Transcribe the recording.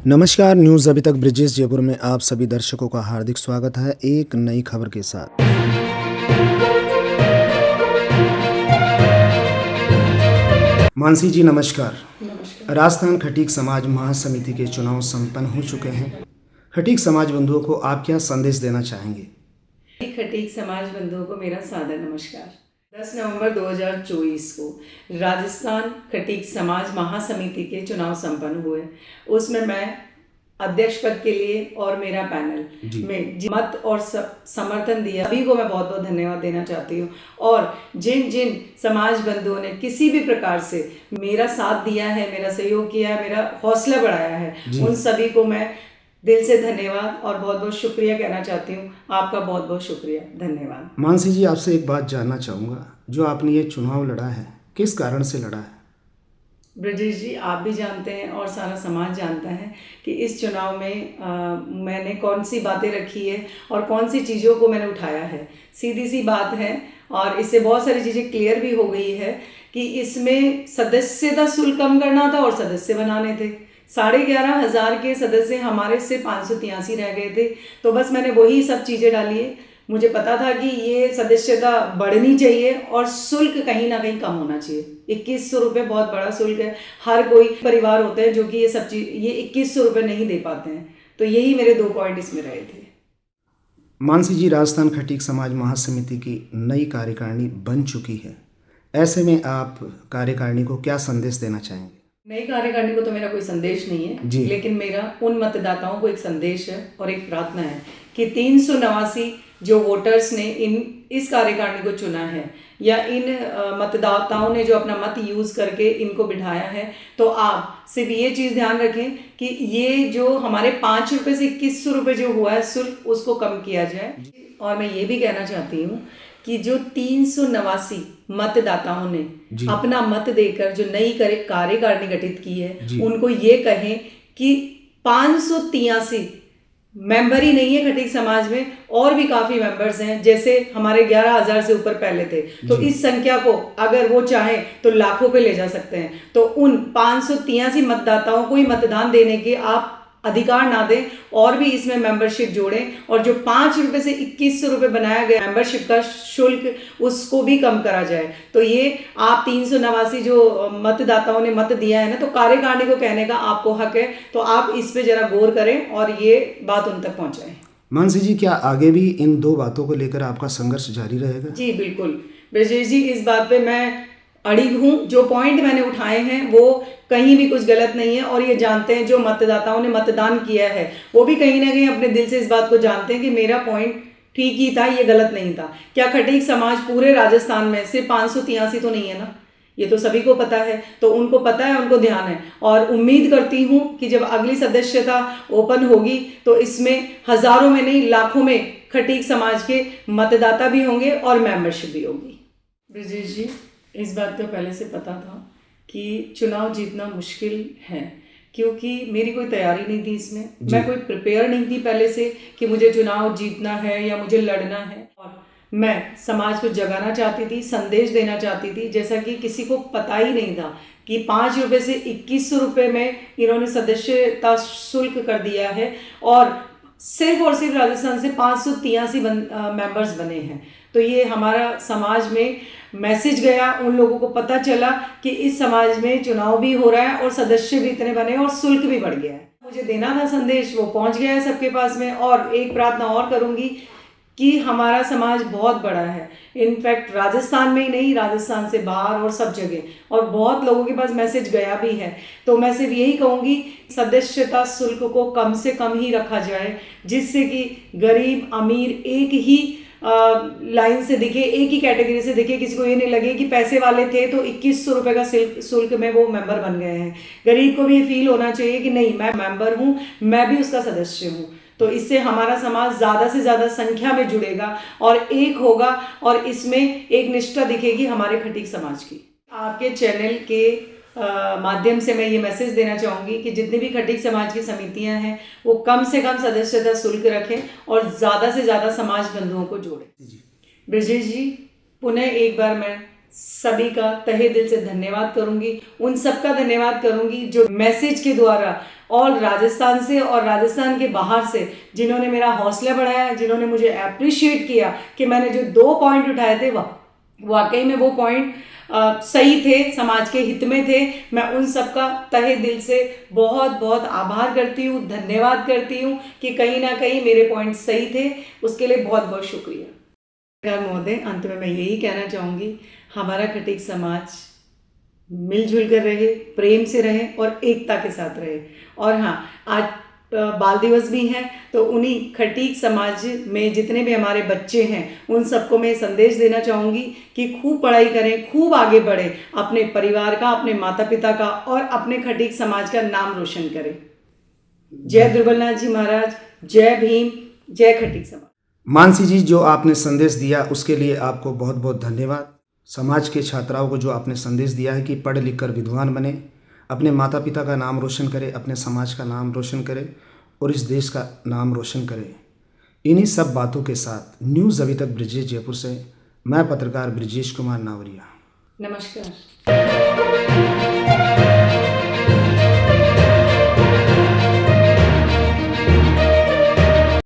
नमस्कार। न्यूज़ अभी तक ब्रिजेश जयपुर में आप सभी दर्शकों का हार्दिक स्वागत है एक नई खबर के साथ। मानसी जी नमस्कार। नमस्कार। राजस्थान खटीक समाज महासमिति के चुनाव संपन्न हो चुके हैं। खटीक समाज बंधुओं को आप क्या संदेश देना चाहेंगे? खटीक समाज बंधुओं को मेरा सादर नमस्कार। 10 नवंबर 2024 को राजस्थान खटीक समाज महासमिति के चुनाव संपन्न हुए। उसमें मैं अध्यक्ष पद के लिए और मेरा पैनल में मत और समर्थन दिया, सभी को मैं बहुत बहुत धन्यवाद देना चाहती हूँ। और जिन जिन समाज बंधुओं ने किसी भी प्रकार से मेरा साथ दिया है, मेरा सहयोग किया है, मेरा हौसला बढ़ाया है, उन सभी को मैं दिल से धन्यवाद और बहुत बहुत शुक्रिया कहना चाहती हूँ। आपका बहुत बहुत शुक्रिया, धन्यवाद। मानसी जी आपसे एक बात जानना चाहूँगा, जो आपने ये चुनाव लड़ा है किस कारण से लड़ा है? ब्रजेश जी, आप भी जानते हैं और सारा समाज जानता है कि इस चुनाव में मैंने कौन सी बातें रखी है और कौन सी चीज़ों को मैंने उठाया है। सीधी सी बात है और इससे बहुत सारी चीज़ें क्लियर भी हो गई है कि इसमें सदस्यता शुल्क कम करना था और सदस्य बनाने थे। 11,500 के सदस्य हमारे से 583 रह गए थे, तो बस मैंने वही सब चीज़ें डाली है। मुझे पता था कि ये सदस्यता बढ़नी चाहिए और शुल्क कहीं ना कहीं कम होना चाहिए। 2100 रुपये बहुत बड़ा शुल्क है। हर कोई परिवार होते हैं जो कि ये सब चीज़ ये 2100 रुपये नहीं दे पाते हैं, तो यही मेरे 2 पॉइंट इसमें रहे थे। मानसी जी, राजस्थान खटीक समाज महासमिति की नई कार्यकारिणी बन चुकी है, ऐसे में आप कार्यकारिणी को क्या संदेश देना चाहेंगे? नई कार्यकारिणी को तो मेरा कोई संदेश नहीं है, लेकिन मेरा उन मतदाताओं को एक संदेश है और एक प्रार्थना है कि 389 जो वोटर्स ने इस कार्यकारिणी को चुना है या इन मतदाताओं ने जो अपना मत यूज़ करके इनको बिठाया है, तो आप सिर्फ ये चीज़ ध्यान रखें कि ये जो हमारे 5 रुपये से 2100 रुपये जो हुआ है शुल्क, उसको कम किया जाए। और मैं ये भी कहना चाहती हूँ कि जो 389 मतदाताओं ने अपना मत देकर जो नई कार्यकारिणी गठित की है, उनको ये कहें कि 583 मेंबर ही नहीं है खटीक समाज में, और भी काफ़ी मेंबर्स हैं। जैसे हमारे 11,000 से ऊपर पहले थे, तो इस संख्या को अगर वो चाहें तो लाखों पे ले जा सकते हैं। तो उन 583 मतदाताओं को ही मतदान देने के आप अधिकार ना दें और भी इसमें मेंबरशिप जोड़ें, और जो 5 रुपये से 2100 रुपये बनाया गया मेंबरशिप का शुल्क, उसको भी कम करा जाए। तो ये आप 389 जो मतदाताओं ने मत दिया है ना, तो कार्यकारिणी को कहने का आपको हक है, तो आप इस पे जरा गौर करें और ये बात उन तक पहुंचाएं। मानसी जी, क्या आगे भी इन 2 बातों को लेकर आपका संघर्ष जारी रहेगा? जी बिल्कुल ब्रजेश जी, इस बात पे मैं अड़ी हूँ। जो पॉइंट मैंने उठाए हैं वो कहीं भी कुछ गलत नहीं है, और ये जानते हैं जो मतदाताओं ने मतदान किया है वो भी कहीं ना कहीं अपने दिल से इस बात को जानते हैं कि मेरा पॉइंट ठीक ही था, ये गलत नहीं था। क्या खटीक समाज पूरे राजस्थान में सिर्फ 583 तो नहीं है ना, ये तो सभी को पता है, तो उनको पता है, उनको ध्यान है। और उम्मीद करती हूँ कि जब अगली सदस्यता ओपन होगी तो इसमें हजारों में नहीं लाखों में खटीक समाज के मतदाता भी होंगे और मेंबरशिप भी होगी। ब्रजेश जी, इस बात तो पहले से पता था कि चुनाव जीतना मुश्किल है, क्योंकि मेरी कोई तैयारी नहीं थी इसमें। मैं कोई प्रिपेयर नहीं थी पहले से कि मुझे चुनाव जीतना है या मुझे लड़ना है, और मैं समाज को जगाना चाहती थी, संदेश देना चाहती थी, जैसा कि किसी को पता ही नहीं था कि 5 रुपये से 2100 रुपये में इन्होंने सदस्यता शुल्क कर दिया है, और सिर्फ राजस्थान से 583 मेंबर्स बने हैं। तो ये हमारा समाज में मैसेज गया, उन लोगों को पता चला कि इस समाज में चुनाव भी हो रहा है और सदस्य भी इतने बने और शुल्क भी बढ़ गया है। मुझे देना था संदेश, वो पहुंच गया है सबके पास में। और एक प्रार्थना और करूंगी कि हमारा समाज बहुत बड़ा है, इनफैक्ट राजस्थान में ही नहीं, राजस्थान से बाहर और सब जगह, और बहुत लोगों के पास मैसेज गया भी है। तो मैं सिर्फ यही कहूँगी, सदस्यता शुल्क को कम से कम ही रखा जाए, जिससे कि गरीब अमीर एक ही लाइन से दिखे, एक ही कैटेगरी से दिखे। किसी को ये नहीं लगे कि पैसे वाले थे तो 2100 रुपये का शुल्क में वो मेंबर बन गए हैं। गरीब को भी ये फील होना चाहिए कि नहीं, मैं मेंबर हूँ, मैं भी उसका सदस्य हूँ। तो इससे हमारा समाज ज़्यादा से ज़्यादा संख्या में जुड़ेगा और एक होगा, और इसमें एक निष्ठा दिखेगी हमारे खटीक समाज की। आपके चैनल के माध्यम से मैं ये मैसेज देना चाहूँगी कि जितनी भी खटीक समाज की समितियाँ हैं वो कम से कम सदस्यता शुल्क रखें और ज़्यादा से ज़्यादा समाज बंधुओं को जोड़ें। ब्रजेश जी, पुनः एक बार मैं सभी का तहे दिल से धन्यवाद करूंगी, उन सब का धन्यवाद करूंगी जो मैसेज के द्वारा और राजस्थान से और राजस्थान के बाहर से जिन्होंने मेरा हौसला बढ़ाया, जिन्होंने मुझे अप्रिशिएट किया कि मैंने जो 2 पॉइंट उठाए थे वाकई में वो पॉइंट सही थे, समाज के हित में थे। मैं उन सब का तहे दिल से बहुत बहुत आभार करती हूँ, धन्यवाद करती हूँ कि कहीं ना कहीं मेरे पॉइंट सही थे। उसके लिए बहुत बहुत शुक्रिया। महोदय, अंत में मैं यही कहना चाहूँगी, हमारा खटीक समाज मिलजुल कर रहे, प्रेम से रहे और एकता के साथ रहे। और हाँ, आज बाल दिवस भी हैं, तो उन्हीं खटीक समाज में जितने भी हमारे बच्चे हैं उन सबको मैं संदेश देना चाहूँगी कि खूब पढ़ाई करें, खूब आगे बढ़ें, अपने परिवार का, अपने माता पिता का और अपने खटीक समाज का नाम रोशन करें। जय दुर्बलनाथ जी महाराज, जय भीम, जय खटीक समाज। मानसी जी, जो आपने संदेश दिया उसके लिए आपको बहुत बहुत धन्यवाद। समाज के छात्राओं को जो आपने संदेश दिया है कि पढ़ लिख कर विद्वान बने, अपने माता पिता का नाम रोशन करें, अपने समाज का नाम रोशन करें और इस देश का नाम रोशन करें। इन्हीं सब बातों के साथ न्यूज़ अभी तक ब्रिजेश जयपुर से मैं पत्रकार ब्रिजेश कुमार नावरिया। नमस्कार।